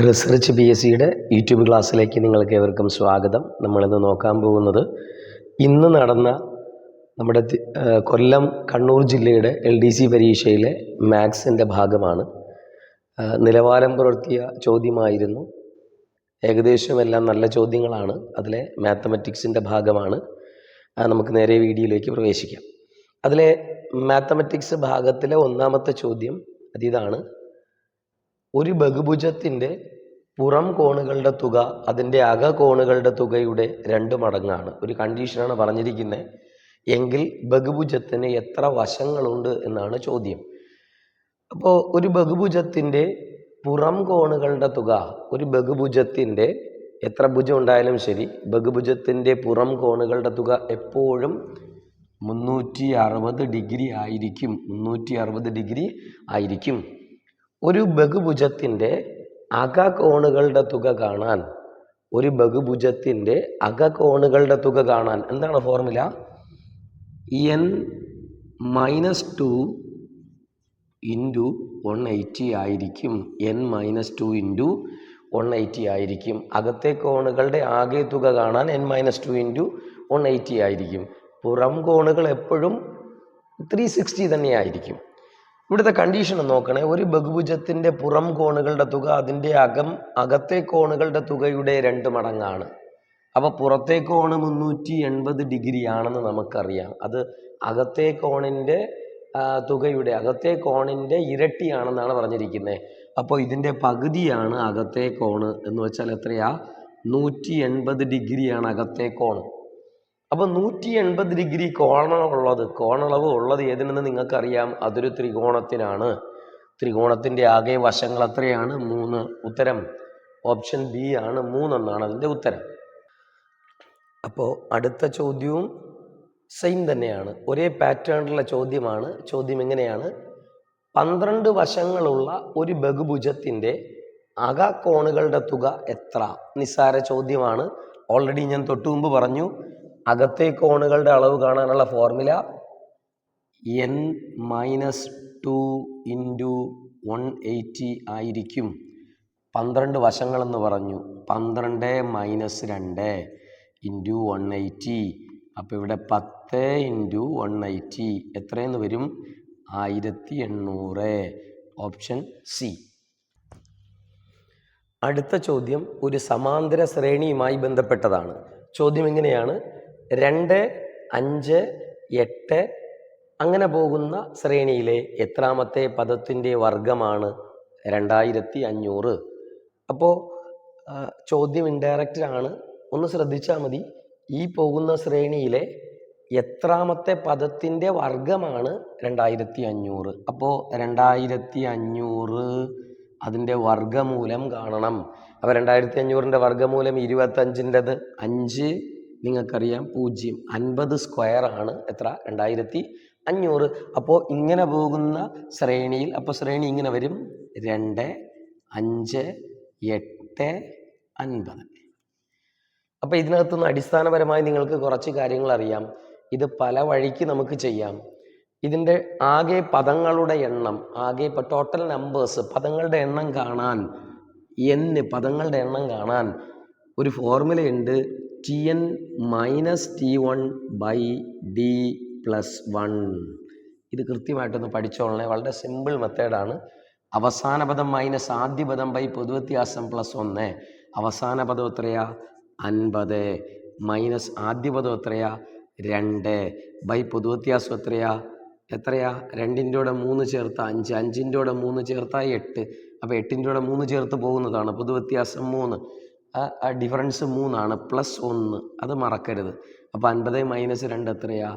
Research P S സിയുടെ YouTube ക്ലാസ്സിലേക്ക് നിങ്ങൾക്ക് ഏവർക്കും സ്വാഗതം. നമ്മളിന്ന് നോക്കാൻ പോകുന്നത് ഇന്ന് നടന്ന നമ്മുടെ കൊല്ലം കണ്ണൂർ ജില്ലയുടെ LDC പരീക്ഷയിലെ മാത്സിൻ്റെ ഭാഗമാണ്. നിലവാരം പുലർത്തിയ ചോദ്യമായിരുന്നു. ഏകദേശം എല്ലാം നല്ല ചോദ്യങ്ങളാണ്. അതിലെ മാത്തമാറ്റിക്സിൻ്റെ ഭാഗമാണ്. നമുക്ക് നേരെ വീഡിയോയിലേക്ക് പ്രവേശിക്കാം. അതിലെ മാത്തമാറ്റിക്സ് ഭാഗത്തിലെ ഒന്നാമത്തെ ചോദ്യം അതിതാണ്: ഒരു ബഹുഭുജത്തിൻ്റെ പുറം കോണുകളുടെ തുക അതിൻ്റെ അകകോണുകളുടെ തുകയുടെ 2 മടങ്ങാണ്. ഒരു കണ്ടീഷനാണ് പറഞ്ഞിരിക്കുന്നത്. എങ്കിൽ ബഹുഭുജത്തിന് എത്ര വശങ്ങളുണ്ട് എന്നാണ് ചോദ്യം. അപ്പോൾ ഒരു ബഹുഭുജത്തിൻ്റെ പുറം കോണുകളുടെ തുക, ഒരു ബഹുഭുജത്തിൻ്റെ എത്ര ഭുജം ഉണ്ടായാലും ശരി, ബഹുഭുജത്തിൻ്റെ പുറം കോണുകളുടെ തുക എപ്പോഴും 360 ഡിഗ്രി ആയിരിക്കും. 360 ഡിഗ്രി ആയിരിക്കും. ഒരു ബഹുഭുജത്തിൻ്റെ അകകോണുകളുടെ തുക കാണാൻ, ഒരു ബഹുഭുജത്തിൻ്റെ അകകോണുകളുടെ തുക കാണാൻ എന്താണ് ഫോർമുല? n-2 ഇൻറ്റു 180 ആയിരിക്കും. n-2 ഇൻറ്റു 180 ആയിരിക്കും. അകത്തെ കോണുകളുടെ ആകെ തുക കാണാൻ n-2 ഇൻറ്റു 180 ആയിരിക്കും. പുറം കോണുകൾ എപ്പോഴും 360 തന്നെയായിരിക്കും. ഇവിടുത്തെ കണ്ടീഷൻ നോക്കണേ. ഒരു ബഹുഭുജത്തിൻ്റെ പുറം കോണുകളുടെ തുക അതിൻ്റെ അകത്തെ കോണുകളുടെ തുകയുടെ 2 മടങ്ങാണ്. അപ്പോൾ പുറത്തെ കോണ് 380 ഡിഗ്രി ആണെന്ന് നമുക്കറിയാം. അത് അകത്തെ കോണിൻ്റെ തുകയുടെ, അകത്തെ കോണിൻ്റെ ഇരട്ടിയാണെന്നാണ് പറഞ്ഞിരിക്കുന്നത്. അപ്പോൾ ഇതിൻ്റെ പകുതിയാണ് അകത്തെ കോണ് എന്ന് വെച്ചാൽ എത്രയാ? 180 ഡിഗ്രിയാണ് അകത്തെ കോണ്. അപ്പോൾ 180 ഡിഗ്രി കോണളവ് ഉള്ളത് ഏതിനെന്ന് നിങ്ങൾക്കറിയാം. അതൊരു ത്രികോണത്തിനാണ്. ത്രികോണത്തിൻ്റെ ആകെ വശങ്ങൾ എത്രയാണ്? 3. ഉത്തരം ഓപ്ഷൻ ബി ആണ്. 3 എന്നാണ് അതിൻ്റെ ഉത്തരം. അപ്പോൾ അടുത്ത ചോദ്യവും സെയിം തന്നെയാണ്. ഒരേ പാറ്റേണിലുള്ള ചോദ്യമാണ്. ചോദ്യം എങ്ങനെയാണ്? 12 വശങ്ങളുള്ള ഒരു ബഹുഭുജത്തിൻ്റെ അകകോണുകളുടെ തുക എത്ര? നിസ്സാര ചോദ്യമാണ്. ഓൾറെഡി ഞാൻ തൊട്ടു മുമ്പ് പറഞ്ഞു. അകത്തെ കോണുകളുടെ അളവ് കാണാനുള്ള ഫോർമുല n-2 ഇൻറ്റു 180 ആയിരിക്കും. 12 വശങ്ങളെന്ന് പറഞ്ഞു. 12 - 2 ഇൻറ്റു 180. അപ്പോൾ ഇവിടെ 10 ഇൻറ്റു 180 എത്രയെന്ന് വരും? 1800. Option C. അടുത്ത ചോദ്യം ഒരു സമാന്തര ശ്രേണിയുമായി ബന്ധപ്പെട്ടതാണ്. ചോദ്യം എങ്ങനെയാണ്? 2, 5, 8 അങ്ങനെ പോകുന്ന ശ്രേണിയിലെ എത്രാമത്തെ പദത്തിൻ്റെ വർഗമാണ് 2500? അപ്പോൾ ചോദ്യം ഇൻഡയറക്റ്റ് ആണ്. ഒന്ന് ശ്രദ്ധിച്ചാൽ മതി. ഈ പോകുന്ന ശ്രേണിയിലെ എത്രാമത്തെ പദത്തിൻ്റെ വർഗമാണ് 2500? അപ്പോൾ 2500 അതിൻ്റെ വർഗമൂലം കാണണം. അപ്പോൾ 2500ൻ്റെ വർഗമൂലം 25ൻ്റെത് 5, നിങ്ങൾക്കറിയാം 0. 50 സ്ക്വയർ ആണ് എത്ര? 2500. അപ്പോൾ ഇങ്ങനെ പോകുന്ന ശ്രേണിയിൽ, അപ്പോൾ ശ്രേണി ഇങ്ങനെ വരും: 2, 5, 8, 50. അപ്പോൾ ഇതിനകത്തുനിന്ന് അടിസ്ഥാനപരമായി നിങ്ങൾക്ക് കുറച്ച് കാര്യങ്ങൾ അറിയാം. ഇത് പല വഴിക്ക് നമുക്ക് ചെയ്യാം. ഇതിൻ്റെ ആകെ പദങ്ങളുടെ എണ്ണം, ആകെ ടോട്ടൽ നമ്പേഴ്സ്, പദങ്ങളുടെ എണ്ണം കാണാൻ, പദങ്ങളുടെ എണ്ണം കാണാൻ ഒരു ഫോർമുലയുണ്ട്. Tn - T1/D+1. ഇത് കൃത്യമായിട്ടൊന്ന് പഠിച്ചോളണേ. വളരെ സിമ്പിൾ മെത്തേഡാണ്. അവസാന പദം മൈനസ് ആദ്യ പദം ബൈ പൊതുവ്യത്യാസം +1. അവസാന പദം എത്രയാ? 50. മൈനസ് ആദ്യ പദം എത്രയാ? 2. ബൈ പൊതുവ്യത്യാസം എത്രയാ? 2ൻ്റെ കൂടെ 3 ചേർത്ത 5, 5ൻ്റെ കൂടെ 3 ചേർത്താൽ 8. അപ്പോൾ 8ൻ്റെ കൂടെ 3 ചേർത്ത് പോകുന്നതാണ്. പൊതുവ്യത്യാസം 3. ആ ഡിഫറൻസ് 3 ആണ്. +1 അത് മറക്കരുത്. അപ്പോൾ 50 - 2 എത്രയാ?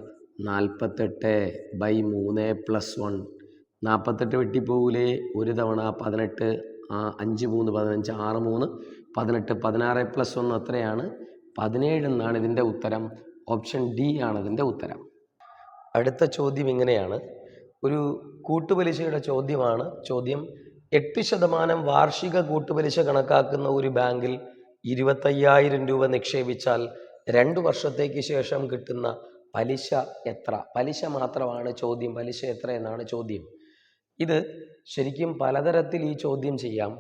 48 ബൈ 3 +1. 48 വെട്ടിപ്പോകൂലേ? ഒരു തവണ 18. 5 3 15, 6 3 18. 16 + 1 എത്രയാണ്? 17 എന്നാണ് ഇതിൻ്റെ ഉത്തരം. ഓപ്ഷൻ ഡി ആണ് ഇതിൻ്റെ ഉത്തരം. അടുത്ത ചോദ്യം ഇങ്ങനെയാണ്. ഒരു കൂട്ടുപലിശയുടെ ചോദ്യമാണ്. ചോദ്യം: 8% വാർഷിക കൂട്ടുപലിശ കണക്കാക്കുന്ന ഒരു ബാങ്കിൽ 25,000 രൂപ നിക്ഷേപിച്ചാൽ 2 വർഷത്തേക്ക് ശേഷം കിട്ടുന്ന പലിശ എത്ര? പലിശ മാത്രമാണ് ചോദ്യം. പലിശ എത്ര എന്നാണ് ചോദ്യം. ഇത് ശരിക്കും പലതരത്തിൽ ഈ ചോദ്യം ചെയ്യാം.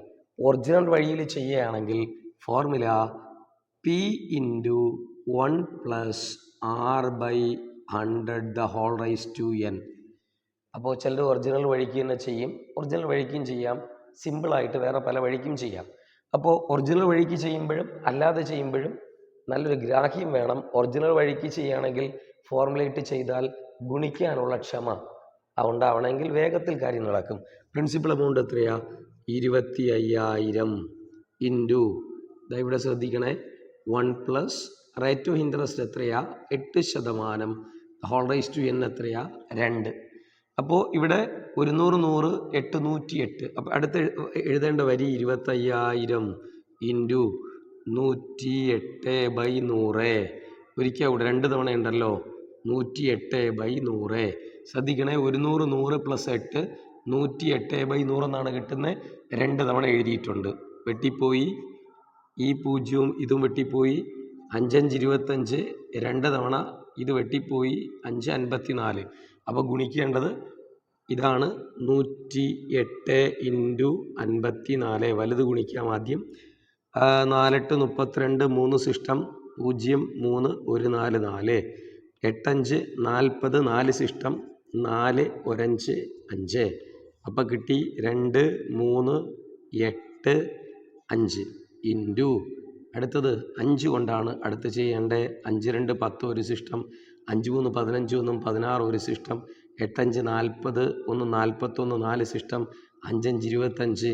ഒറിജിനൽ വഴിയിൽ ചെയ്യുകയാണെങ്കിൽ ഫോർമുല പി ഇൻറ്റു 1+r/100^n. അപ്പോൾ ചിലർ ഒറിജിനൽ വഴിക്ക് തന്നെ ചെയ്യും, ഒറിജിനൽ വഴിക്കും ചെയ്യാം, സിമ്പിളായിട്ട് വേറെ പല വഴിക്കും ചെയ്യാം. അപ്പോൾ ഒറിജിനൽ വഴിക്ക് ചെയ്യുമ്പോഴും അല്ലാതെ ചെയ്യുമ്പോഴും നല്ലൊരു ഗ്രാഹ്യം വേണം. ഒറിജിനൽ വഴിക്ക് ചെയ്യുകയാണെങ്കിൽ ഫോർമുലേറ്റ് ചെയ്താൽ ഗുണിക്കാനുള്ള ക്ഷമ ഉണ്ടാവണമെങ്കിൽ വേഗത്തിൽ കാര്യം നടക്കും. പ്രിൻസിപ്പൽ എമൗണ്ട് എത്രയാ? 25,000 ഇൻറ്റു ഇവിടെ ശ്രദ്ധിക്കണേ 1+ റേറ്റ് ഓഫ് ഇൻട്രസ്റ്റ് എത്രയാ? 8%. (n) എത്രയാ? 2. അപ്പോൾ ഇവിടെ 100 808. അപ്പോൾ അടുത്ത് എഴുതേണ്ട വരി 25,000 ഇൻറ്റു 108/100. ഒരിക്കൽ ഇവിടെ 2 തവണ ഉണ്ടല്ലോ, 108/100. ശ്രദ്ധിക്കണേ, 100 100 + 8 108/100 എന്നാണ് കിട്ടുന്നത്. 2 തവണ എഴുതിയിട്ടുണ്ട്, വെട്ടിപ്പോയി. ഈ 0 ഇതും വെട്ടിപ്പോയി. 5 5 25, 2 തവണ ഇത് വെട്ടിപ്പോയി. 5 54. അപ്പോൾ ഗുണിക്കേണ്ടത് ഇതാണ് 108 ഇൻറ്റു 54. വലുത് ഗുണിക്കാം ആദ്യം. 4 8 32, 3 സിസ്റ്റം 0 3 1 4 4, 8 5 40, 4 സിസ്റ്റം 4 1 5 5. അപ്പം കിട്ടി 2 3 8 5 ഇൻറ്റു അടുത്തത് 5 കൊണ്ടാണ് അടുത്ത് ചെയ്യേണ്ടത്. 5 2 10 ഒരു സിസ്റ്റം, 5 3 15 1 16 ഒരു സിസ്റ്റം, 8 5 40 1 41 4 സിസ്റ്റം, 5 5 25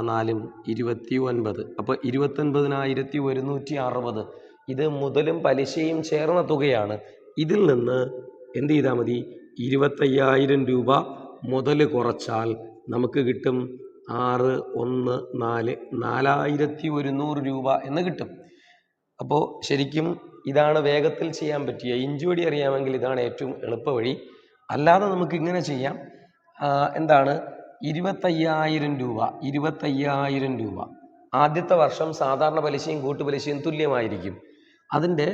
4 29. അപ്പോൾ 29,160. ഇത് മുതലും പലിശയും ചേർന്ന തുകയാണ്. ഇതിൽ നിന്ന് എന്ത് ചെയ്താൽ മതി? 25,000 രൂപ മുതൽ കുറച്ചാൽ നമുക്ക് കിട്ടും 6 1 4 4,100 രൂപ എന്ന് കിട്ടും. അപ്പോൾ ശരിക്കും ഇതാണ് വേഗത്തിൽ ചെയ്യാൻ പറ്റിയ. ഇഞ്ചുവടി അറിയാമെങ്കിൽ ഇതാണ് ഏറ്റവും എളുപ്പ വഴി. അല്ലാതെ നമുക്ക് ഇങ്ങനെ ചെയ്യാം. എന്താണ്? 25,000 രൂപ 25,000 രൂപ ആദ്യത്തെ വർഷം സാധാരണ പലിശയും കൂട്ടുപലിശയും തുല്യമായിരിക്കും. അതിൻ്റെ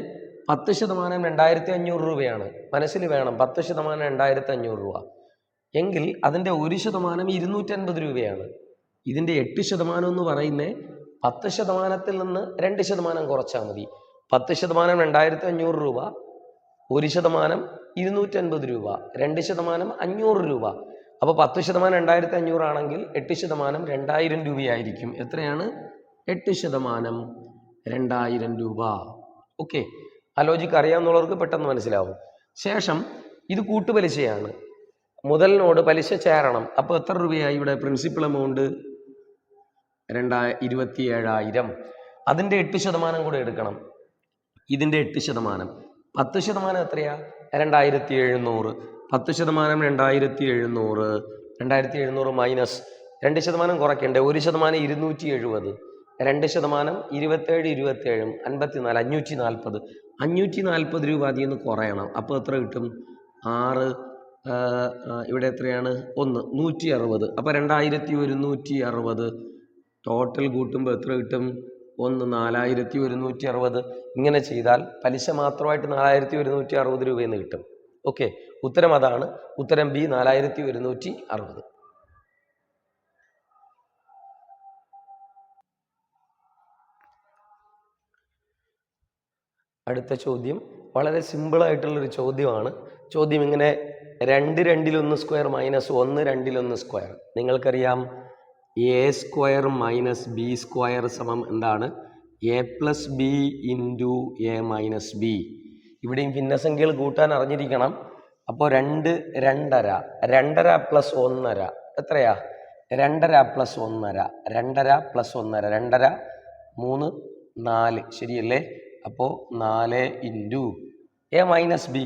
10% 2,500 രൂപയാണ്. മനസ്സിൽ വേണം, 10% 2,500 രൂപ എങ്കിൽ അതിൻ്റെ 1% 250 രൂപയാണ്. ഇതിൻ്റെ 8% എന്ന് പറയുന്നത് 10%-ത്തിൽ നിന്ന് 2% കുറച്ചാൽ മതി. 10% 2,500 രൂപ, 1% 250 രൂപ, 2% 500 രൂപ. അപ്പോൾ 10% 2,500 ആണെങ്കിൽ 8% 2,000 രൂപയായിരിക്കും. എത്രയാണ്? 8% 2,000 രൂപ. ഓക്കെ, ആ ലോജിക്ക് അറിയാവുന്നവർക്ക് പെട്ടെന്ന് മനസ്സിലാവും. ശേഷം ഇത് കൂട്ടുപലിശയാണ്, മുതലിനോട് പലിശ ചേരണം. അപ്പോൾ എത്ര രൂപയായി? ഇവിടെ പ്രിൻസിപ്പൽ എമൗണ്ട് 27,000. അതിൻ്റെ 8% കൂടെ എടുക്കണം. ഇതിൻ്റെ 8%, 10% എത്രയാ? 2,700. 10% 2,700, 2,700 മൈനസ് 2% കുറയ്ക്കണ്ടേ? 1% 270, 2% 27 27 54 540. 540 രൂപ അതിൽ നിന്ന് കുറയണം. അപ്പോൾ എത്ര കിട്ടും? 6 ഇവിടെ എത്രയാണ്? 1 160. അപ്പോൾ 2,160. ടോട്ടൽ കൂട്ടുമ്പോൾ എത്ര കിട്ടും? 4,160. ഇങ്ങനെ ചെയ്താൽ പലിശ മാത്രമായിട്ട് 4,160 രൂപയെന്ന് കിട്ടും. ഓക്കെ, ഉത്തരം അതാണ്. ഉത്തരം ബി 4,160. അടുത്ത ചോദ്യം വളരെ സിമ്പിളായിട്ടുള്ളൊരു ചോദ്യമാണ്. ചോദ്യം ഇങ്ങനെ: 2 2 സ്ക്വയർ മൈനസ് 1 2 സ്ക്വയർ. നിങ്ങൾക്കറിയാം a² മൈനസ് b² സമം എന്താണ്? a+b into a minus b. ഇവിടെയും ഭിന്നസംഖ്യകൾ കൂട്ടാൻ അറിഞ്ഞിരിക്കണം. അപ്പോൾ 2 2.5, 2.5 + 1.5 എത്രയാ? 2.5 + 1.5, 2.5 + 1.5, 2.5 3 4 ശരിയല്ലേ? അപ്പോൾ 4 ഇൻറ്റു a മൈനസ് b.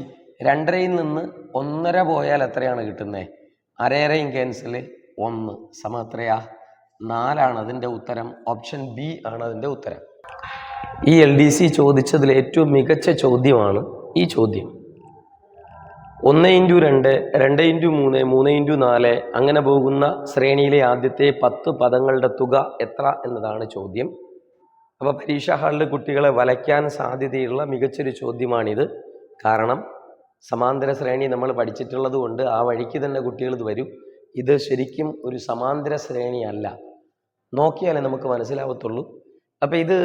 2.5-ൽ നിന്ന് 1.5 പോയാൽ എത്രയാണ് കിട്ടുന്നത്? 1.5 ക്യാൻസൽ, 1 സമം എത്രയാ? 4 അതിൻ്റെ ഉത്തരം. ഓപ്ഷൻ ബി ആണ് അതിൻ്റെ ഉത്തരം. ഈ LDC ചോദിച്ചതിൽ ഏറ്റവും മികച്ച ചോദ്യമാണ് ഈ ചോദ്യം. 1 × 2, 2 × 3, 3 × 4 അങ്ങനെ പോകുന്ന ശ്രേണിയിലെ ആദ്യത്തെ 10 പദങ്ങളുടെ തുക എത്ര എന്നതാണ് ചോദ്യം. അപ്പോൾ പരീക്ഷാ ഹാളിൽ കുട്ടികളെ വലയ്ക്കാൻ സാധ്യതയുള്ള മികച്ചൊരു ചോദ്യമാണിത്. കാരണം സമാന്തര ശ്രേണി നമ്മൾ പഠിച്ചിട്ടുള്ളത് കൊണ്ട് ആ വഴിക്ക് തന്നെ കുട്ടികൾ ഇത് വരും. ഇത് ശരിക്കും ഒരു സമാന്തര ശ്രേണിയല്ല. നോക്കിയാലേ നമുക്ക് മനസ്സിലാവത്തുള്ളൂ. അപ്പം ഇത്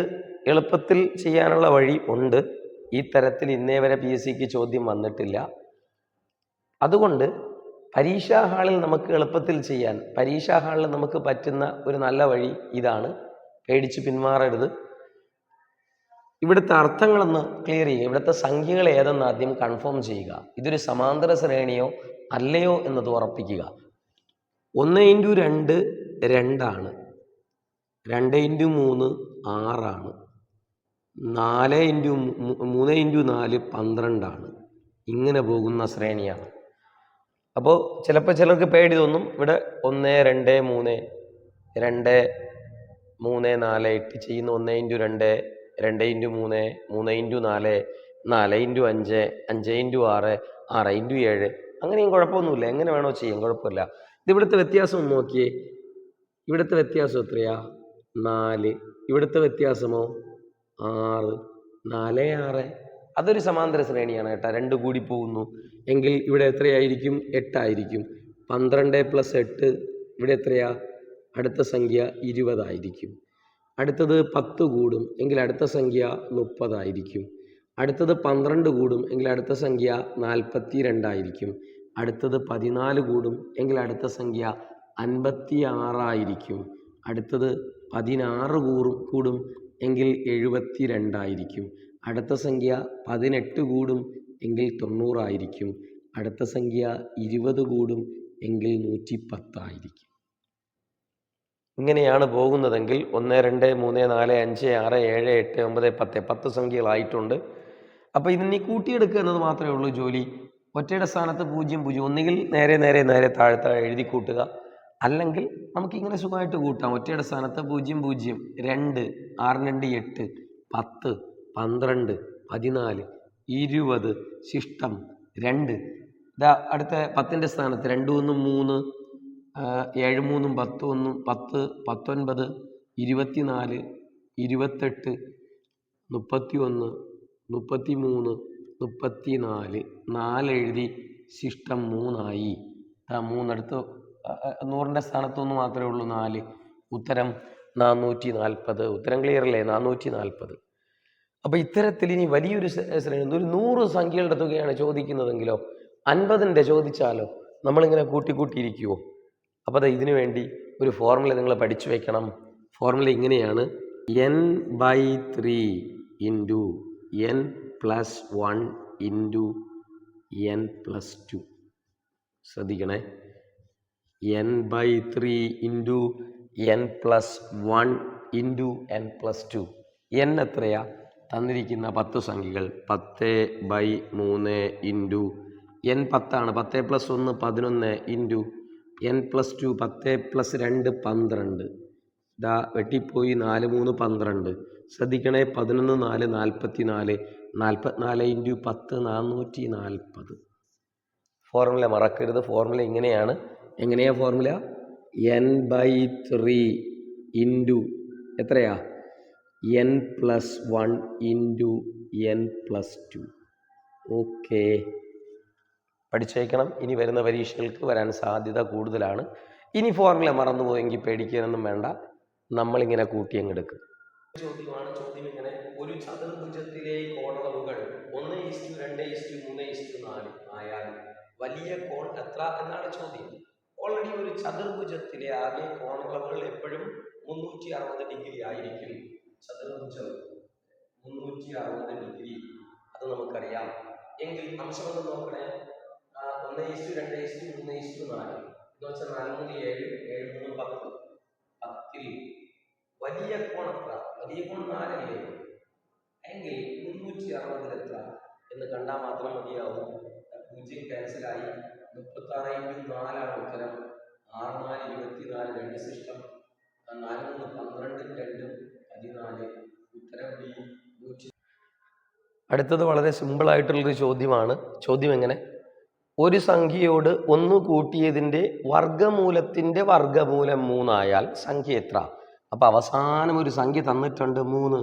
എളുപ്പത്തിൽ ചെയ്യാനുള്ള വഴി ഉണ്ട്. ഈ തരത്തിൽ ഇന്നേ വരെ PSCക്ക് ചോദ്യം വന്നിട്ടില്ല. അതുകൊണ്ട് പരീക്ഷാ ഹാളിൽ നമുക്ക് എളുപ്പത്തിൽ ചെയ്യാൻ, പരീക്ഷാ ഹാളിൽ നമുക്ക് പറ്റുന്ന ഒരു നല്ല വഴി ഇതാണ്. പേടിച്ച് പിന്മാറരുത്. ഇവിടുത്തെ അർത്ഥങ്ങളൊന്ന് ക്ലിയർ ചെയ്യുക. ഇവിടുത്തെ സംഖ്യകൾ ഏതെന്ന് ആദ്യം കൺഫേം ചെയ്യുക. ഇതൊരു സമാന്തര ശ്രേണിയോ അല്ലയോ എന്നത് ഉറപ്പിക്കുക. 1 × 2 2ആണ്. 2 × 3 6ആണ്. 3 × 4 12ആണ്. ഇങ്ങനെ പോകുന്ന ശ്രേണിയാണ്. അപ്പോൾ ചിലപ്പോൾ ചിലർക്ക് പേടി തോന്നും. ഇവിടെ 1 2 3 2 3 4 8 ചെയ്യുന്ന 1 × 2 2 × 3 3 × 4 4 × 5 5 × 6 6 × 7 അങ്ങനെയും കുഴപ്പമൊന്നുമില്ല. എങ്ങനെ വേണോ ചെയ്യാം, കുഴപ്പമില്ല. ഇത് ഇവിടുത്തെ വ്യത്യാസം ഒന്ന് നോക്കിയേ. ഇവിടുത്തെ വ്യത്യാസം എത്രയാ? 4. ഇവിടുത്തെ വ്യത്യാസമോ 6. 4 6. അതൊരു സമാന്തര ശ്രേണിയാണ് കേട്ടോ. 2 കൂടി പോകുന്നു എങ്കിൽ ഇവിടെ എത്രയായിരിക്കും? 8 ആയിരിക്കും. 12 + 8 ഇവിടെ എത്രയാ? അടുത്ത സംഖ്യ 20 ആയിരിക്കും. അടുത്തത് 10 കൂടും എങ്കിൽ അടുത്ത സംഖ്യ 30 ആയിരിക്കും. അടുത്തത് 12 കൂടും എങ്കിൽ അടുത്ത സംഖ്യ 42 ആയിരിക്കും. അടുത്തത് 14 കൂടും എങ്കിൽ അടുത്ത സംഖ്യ 56 ആയിരിക്കും. അടുത്തത് 16 കൂടും എങ്കിൽ 72 ആയിരിക്കും. അടുത്ത സംഖ്യ 18 കൂടും എങ്കിൽ 90 ആയിരിക്കും. അടുത്ത സംഖ്യ 20 കൂടും എങ്കിൽ 110 ആയിരിക്കും. ഇങ്ങനെയാണ് പോകുന്നതെങ്കിൽ 1 2 3 4 5 6 7 8 9 10 സംഖ്യകളായിട്ടുണ്ട്. അപ്പോൾ ഇതിനി കൂട്ടിയെടുക്കുക എന്നത് മാത്രമേ ഉള്ളൂ ജോലി. ഒറ്റയുടെ സ്ഥാനത്ത് 0 0 ഒന്നുകിൽ നേരെ താഴെ എഴുതി കൂട്ടുക, അല്ലെങ്കിൽ നമുക്കിങ്ങനെ സുഖമായിട്ട് കൂട്ടാം. ഒറ്റയുടെ സ്ഥാനത്ത് 0 0 2 6 2 8 10 12 14 20 ശിഷ്ടം 2. ഇതാ അടുത്ത 10ൻ്റെ സ്ഥാനത്ത് 2 1 3 7 3 10 1 10 19 24 28 31 33 34 4 എഴുതി ശിഷ്ടം 3 ആയി. 3 അടുത്ത് 100ൻ്റെ സ്ഥാനത്തൊന്ന് മാത്രമേ ഉള്ളൂ 4. ഉത്തരം 440. ഉത്തരം ക്ലിയർ അല്ലേ? 440. അപ്പോൾ ഇത്തരത്തിൽ ഇനി വലിയൊരു ശ്രേണി, ഒരു 100 സംഖ്യകളുടെ തുകയാണ് ചോദിക്കുന്നതെങ്കിലോ 50ൻ്റെ ചോദിച്ചാലോ നമ്മളിങ്ങനെ കൂട്ടിയിരിക്കുമോ? അപ്പോൾ അത് ഇതിനു വേണ്ടി ഒരു ഫോർമുല നിങ്ങൾ പഠിച്ചു വെക്കണം. ഫോർമുല ഇങ്ങനെയാണ്: n/3 × n+1 × n+2. ശ്രദ്ധിക്കണേ. n/3 × n+1 × n+2. n എത്രയാ? തന്നിരിക്കുന്ന 10 സംഖ്യകൾ 10/3 × n 10 ആണ്. 10 + 1 11 × n+2 10 + 2 12. ഇതാ വെട്ടിപ്പോയി 4 3 12. ശ്രദ്ധിക്കണേ. 11 4 44. 44 × 10 440. ഫോർമുല മറക്കരുത്. ഫോർമുല ഇങ്ങനെയാണ്. എങ്ങനെയാ ഫോർമുല? n/3 × എത്രയാ? n+1 × n+2. ഓക്കെ, പഠിച്ചേക്കണം. ഇനി വരുന്ന പരീക്ഷകൾക്ക് വരാൻ സാധ്യത കൂടുതലാണ്. ഇനി ഫോർമുല മറന്നുപോയെങ്കിൽ പേടിക്കാനൊന്നും വേണ്ട. നമ്മളിങ്ങനെ കൂട്ടിയങ്ങെടുക്കും. ചോദ്യമാണ്. ചോദ്യം ഇങ്ങനെ: ഒരു ചതുർഭുജത്തിലെ കോണളവുകൾ 1:2:3:4 ആയാൽ വലിയ കോൺ എത്ര എന്നാണ് ചോദ്യം. ഓൾറെഡി ഒരു ചതുർഭുജത്തിലെ ആകെ കോണളവുകൾ എപ്പോഴും 360 ഡിഗ്രി ആയിരിക്കും. ചതുർഭുജം 360 ഡിഗ്രി, അത് നമുക്കറിയാം. എങ്കിൽ അംശമൊന്ന് നോക്കണേ. 1:2:3:4 എന്ന് വെച്ചാൽ 4 3 7 7 3 10. 10ൽ വലിയ കോൺ എത്ര? വലിയ കോൺ 4 അല്ലേ? എങ്കിൽ 360 എത്ര എന്ന് കണ്ടാൽ മാത്രം മതിയാവും. 0 ക്യാൻസലായി. 36 × 4 ആണ് ഉത്തരം. 6 4 24. 2 ശിഷ്ടം 4 3 12 2 14. ഉത്തരം ബി 100. അടുത്തത് വളരെ സിമ്പിളായിട്ടുള്ളൊരു ചോദ്യമാണ്. ചോദ്യം എങ്ങനെ: ഒരു സംഖ്യയോട് 1 കൂട്ടിയതിൻ്റെ വർഗമൂലത്തിൻ്റെ വർഗമൂലം 3 ആയാൽ സംഖ്യ എത്ര? അപ്പോൾ അവസാനം ഒരു സംഖ്യ തന്നിട്ടുണ്ട് 3.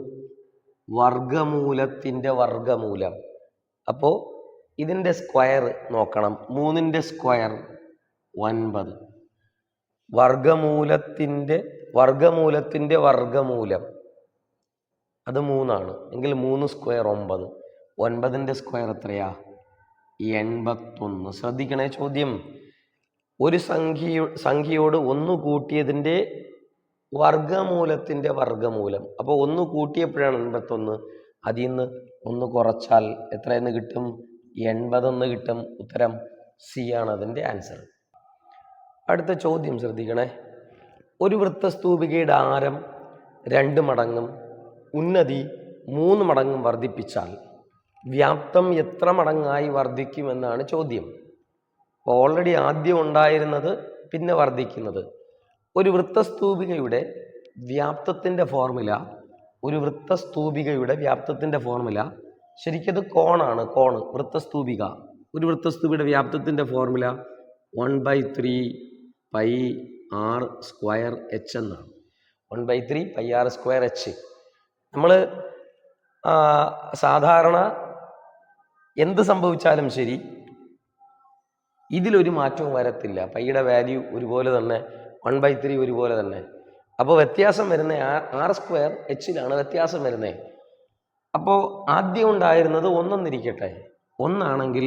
വർഗമൂലത്തിൻ്റെ വർഗമൂലം. അപ്പോൾ ഇതിൻ്റെ സ്ക്വയർ നോക്കണം. 3ൻ്റെ സ്ക്വയർ 9. വർഗമൂലത്തിൻ്റെ വർഗമൂലത്തിൻ്റെ വർഗമൂലം അത് 3 എങ്കിൽ 3 സ്ക്വയർ 9. 9ൻ്റെ സ്ക്വയർ എത്രയാ? 81. ശ്രദ്ധിക്കണേ ചോദ്യം. ഒരു സംഖ്യയോട് 1 കൂട്ടിയതിൻ്റെ വർഗമൂലത്തിൻ്റെ വർഗമൂലം. അപ്പോൾ 1 കൂട്ടിയപ്പോഴാണ് 81. അതിൽ നിന്ന് 1 കുറച്ചാൽ എത്രയെന്ന് കിട്ടും? 80 കിട്ടും. ഉത്തരം സി ആണ് അതിൻ്റെ ആൻസർ. അടുത്ത ചോദ്യം ശ്രദ്ധിക്കണേ. ഒരു വൃത്തസ്തൂപികയുടെ ആരം 2 മടങ്ങും ഉന്നതി 3 മടങ്ങും വർദ്ധിപ്പിച്ചാൽ വ്യാപ്തം എത്ര മടങ്ങായി വർദ്ധിക്കുമെന്നാണ് ചോദ്യം. അപ്പോൾ ഓൾറെഡി ആദ്യം ഉണ്ടായിരുന്നത് പിന്നെ വർദ്ധിക്കുന്നത്. ഒരു വൃത്തസ്തൂപികയുടെ വ്യാപ്തത്തിൻ്റെ ഫോർമുല ശരിക്കത് കോണാണ്. വൃത്തസ്തൂപിക. ഒരു വൃത്തസ്തൂപിയുടെ വ്യാപ്തത്തിൻ്റെ formula 1/3 pi r square h എന്നാണ്. 1/3 പൈ r സ്ക്വയർ h. നമ്മൾ സാധാരണ എന്ത് സംഭവിച്ചാലും ശരി ഇതിലൊരു മാറ്റവും വരത്തില്ല. പൈയുടെ വാല്യൂ ഒരുപോലെ തന്നെ, 1/3 ഒരുപോലെ തന്നെ. അപ്പോൾ വ്യത്യാസം വരുന്നത് r സ്ക്വയർ hയിലാണ് വ്യത്യാസം വരുന്നത്. അപ്പോൾ ആദ്യം ഉണ്ടായിരുന്നത് 1 എന്നിരിക്കട്ടെ. 1 ആണെങ്കിൽ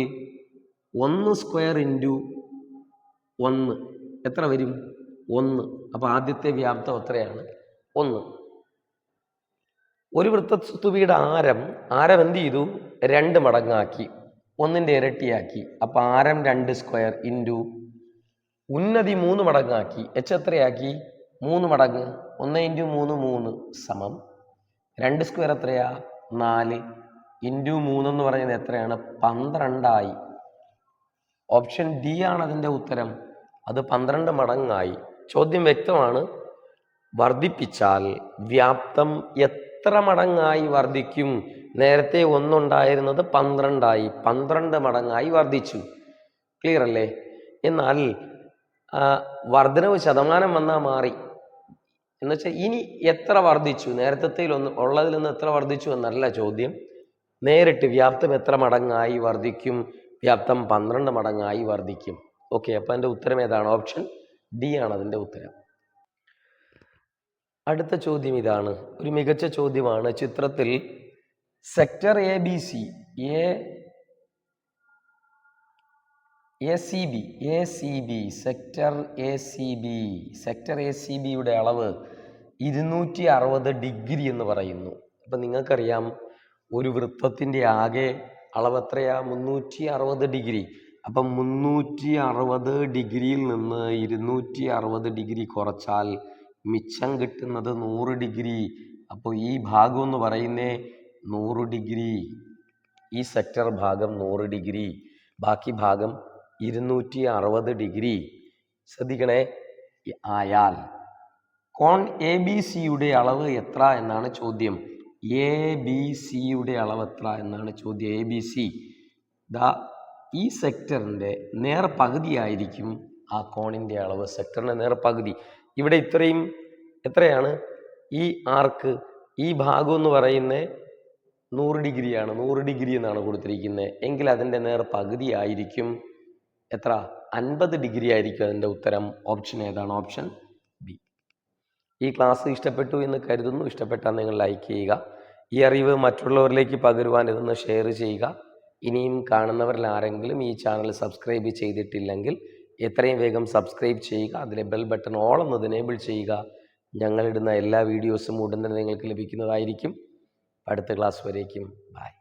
1 സ്ക്വയർ ഇൻറ്റു 1 എത്ര വരും? 1. അപ്പോൾ ആദ്യത്തെ വ്യാപ്തം എത്രയാണ്? 1. ഒരു വൃത്തസ്തൂപിയുടെ ആരം എന്ത് ചെയ്തു? 2 മടങ്ങാക്കി, 1ൻ്റെ ഇരട്ടിയാക്കി. അപ്പോൾ ആരം 2 സ്ക്വയർ ഇൻറ്റു ഉന്നതി 3 മടങ്ങാക്കി. h എത്രയാക്കി? 3 മടങ്ങ്. 1 ഇൻറ്റു 3 3 സമം 2 സ്ക്വയർ എത്രയാ? 4 ഇൻറ്റു 3 എന്ന് പറയുന്നത് എത്രയാണ്? 12 ഓപ്ഷൻ ഡി ആണ് അതിൻ്റെ ഉത്തരം. അത് 12 മടങ്ങായി. ചോദ്യം വ്യക്തമാണ്. വർദ്ധിപ്പിച്ചാൽ വ്യാപ്തം എത്ര മടങ്ങായി വർദ്ധിക്കും? നേരത്തെ 1 ഉണ്ടായിരുന്നത് 12 12 മടങ്ങായി വർദ്ധിച്ചു. ക്ലിയർ അല്ലേ? എന്നാൽ വർധനവ് ശതമാനം വന്നാൽ മാറി. എന്നുവെച്ചാൽ ഇനി എത്ര വർദ്ധിച്ചു, നേരത്തെ ഉള്ളതിൽ നിന്ന് എത്ര വർദ്ധിച്ചു എന്നല്ല ചോദ്യം. നേരിട്ട് വ്യാപ്തം എത്ര മടങ്ങായി വർദ്ധിക്കും? വ്യാപ്തം 12 മടങ്ങായി വർദ്ധിക്കും. ഓക്കെ, അപ്പം എൻ്റെ ഉത്തരം ഏതാണ്? ഓപ്ഷൻ ഡി ആണ് അതിൻ്റെ ഉത്തരം. അടുത്ത ചോദ്യം ഇതാണ്. ഒരു മികച്ച ചോദ്യമാണ്. ചിത്രത്തിൽ സെക്ടർ സെക്ടർ എ സി ബിയുടെ അളവ് 260 ഡിഗ്രി എന്ന് പറയുന്നു. അപ്പം നിങ്ങൾക്കറിയാം ഒരു വൃത്തത്തിൻ്റെ ആകെ അളവ് എത്രയാ? 360 ഡിഗ്രി. അപ്പം 360 ഡിഗ്രിയിൽ നിന്ന് 260 ഡിഗ്രി കുറച്ചാൽ മിച്ചം കിട്ടുന്നത് 100 ഡിഗ്രി. അപ്പോൾ ഈ ഭാഗം എന്ന് പറയുന്നേ 100 ഡിഗ്രി. ഈ സെക്ടർ ഭാഗം 100 ഡിഗ്രി, ബാക്കി ഭാഗം 260 ഡിഗ്രി. ശ്രദ്ധിക്കണേ. ആയാൽ കോൺ എ ബി സിയുടെ അളവ് എത്ര എന്നാണ് ചോദ്യം. എ ബി സിയുടെ അളവ് എത്ര എന്നാണ് ചോദ്യം. എ ബി സി ഈ സെക്ടറിൻ്റെ നേർപകുതിയായിരിക്കും ആ കോണിൻ്റെ അളവ്. സെക്ടറിൻ്റെ നേർപകുതി. ഇവിടെ ഇത്രയും എത്രയാണ്? ഈ ആർക്ക്, ഈ ഭാഗം എന്ന് പറയുന്നത് 100 ഡിഗ്രിയാണ്. 100 ഡിഗ്രി എന്നാണ് കൊടുത്തിരിക്കുന്നത്. എങ്കിൽ അതിൻ്റെ നേർപകുതി ആയിരിക്കും എത്ര? 50 ഡിഗ്രി ആയിരിക്കും അതിൻ്റെ ഉത്തരം. ഓപ്ഷൻ ഏതാണ്? Option B. ഈ ക്ലാസ് ഇഷ്ടപ്പെട്ടു എന്ന് കരുതുന്നു. ഇഷ്ടപ്പെട്ടാൽ നിങ്ങൾ ലൈക്ക് ചെയ്യുക. ഈ അറിവ് മറ്റുള്ളവരിലേക്ക് പകരുവാൻ ഇതൊന്ന് ഷെയർ ചെയ്യുക. ഇനിയും കാണുന്നവരിൽ ആരെങ്കിലും ഈ ചാനൽ സബ്സ്ക്രൈബ് ചെയ്തിട്ടില്ലെങ്കിൽ എത്രയും വേഗം സബ്സ്ക്രൈബ് ചെയ്യുക. അതിലെ ബെൽ ബട്ടൺ ഓൾ എന്നത് എനേബിൾ ചെയ്യുക. ഞങ്ങളിടുന്ന എല്ലാ വീഡിയോസും ഉടൻ തന്നെ നിങ്ങൾക്ക് ലഭിക്കുന്നതായിരിക്കും. അടുത്ത ക്ലാസ് വരേക്കും ബൈ.